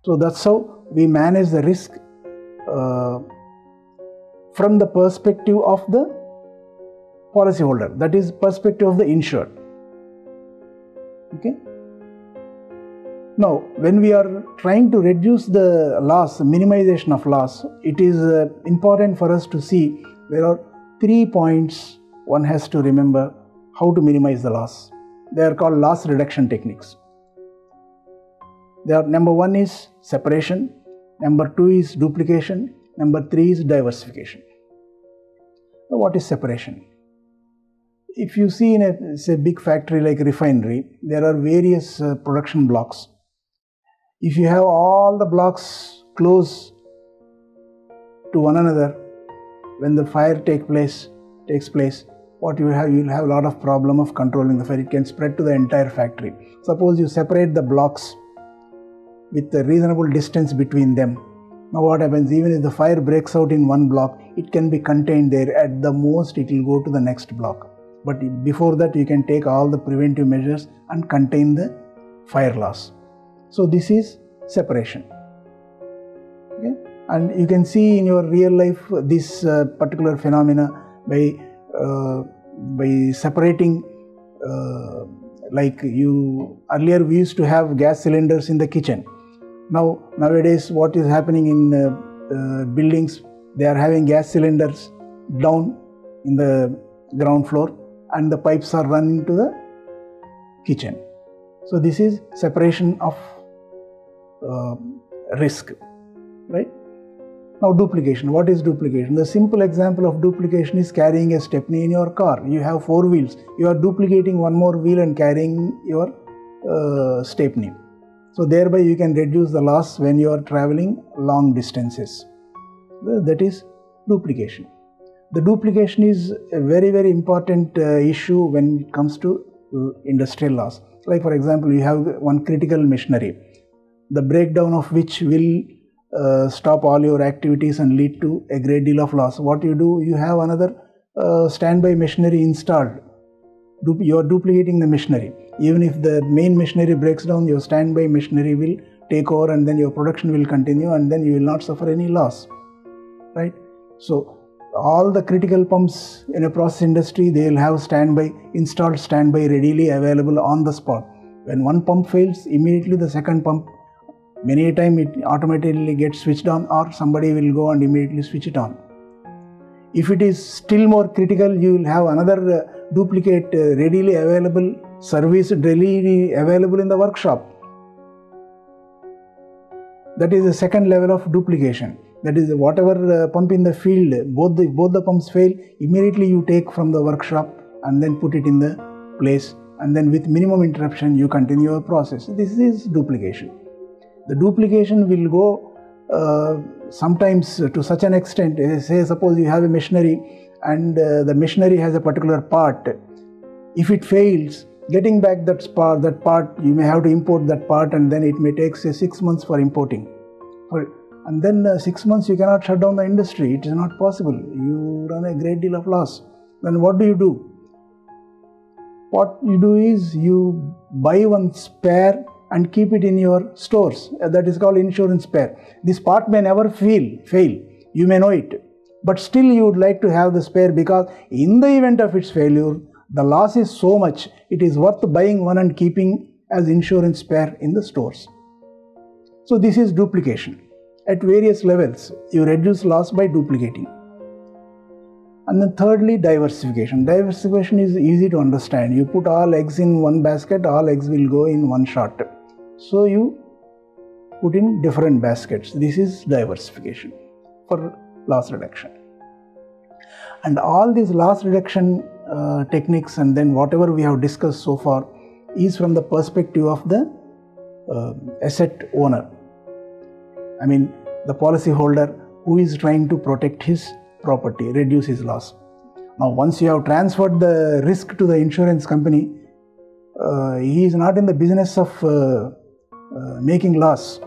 So that's how we manage the risk from the perspective of the policyholder, that is perspective of the insured. Okay. Now, when we are trying to reduce the loss, minimization of loss, it is important for us to see there are 3 points one has to remember how to minimize the loss. They are called loss reduction techniques. Number 1 is separation, number 2 is duplication, number 3 is diversification. So what is separation? If you see in a big factory like refinery, there are various production blocks. If you have all the blocks close to one another, when the fire takes place, what you will have a lot of problem of controlling the fire. It can spread to the entire factory. Suppose you separate the blocks with a reasonable distance between them. Now what happens, even if the fire breaks out in one block, it can be contained there. At the most, it will go to the next block. But before that, you can take all the preventive measures and contain the fire loss. So this is separation. Okay? And you can see in your real life this particular phenomena by separating, earlier we used to have gas cylinders in the kitchen. Nowadays what is happening in buildings, they are having gas cylinders down in the ground floor and the pipes are run into the kitchen. So this is separation of risk, right? Now duplication. What is duplication? The simple example of duplication is carrying a stepney in your car. You have 4 wheels. You are duplicating one more wheel and carrying your stepney. So thereby you can reduce the loss when you are traveling long distances. That is duplication. The duplication is a very, very important issue when it comes to industrial loss. Like for example, you have one critical machinery, the breakdown of which will stop all your activities and lead to a great deal of loss. What you do, you have another standby machinery installed. You are duplicating the machinery. Even if the main machinery breaks down, your standby machinery will take over and then your production will continue and then you will not suffer any loss, right? So all the critical pumps in a process industry, they will have installed standby readily available on the spot. When one pump fails, immediately the second pump, many a time it automatically gets switched on or somebody will go and immediately switch it on. If it is still more critical, you will have another duplicate readily available service readily available in the workshop. That is the second level of duplication. That is, whatever pump in the field, both the pumps fail, immediately you take from the workshop and then put it in the place, and then with minimum interruption you continue your process. This is duplication. The duplication will go sometimes to such an extent, say suppose you have a machinery and the machinery has a particular part. If it fails, getting back that part, you may have to import that part, and then it may take say 6 months for importing. And then 6 months you cannot shut down the industry. It is not possible. You run a great deal of loss. Then what do? What you do is you buy one spare and keep it in your stores. That is called insurance spare. This part may never fail. You may know it. But still you would like to have the spare, because in the event of its failure, the loss is so much, it is worth buying one and keeping as insurance spare in the stores. So this is duplication. At various levels, you reduce loss by duplicating. And then thirdly, diversification. Diversification is easy to understand. You put all eggs in one basket, all eggs will go in one shot. So you put in different baskets. This is diversification for loss reduction. And all these loss reduction techniques and then whatever we have discussed so far is from the perspective of the asset owner. I mean, the policyholder who is trying to protect his property, reduce his loss. Now, once you have transferred the risk to the insurance company, he is not in the business of making loss.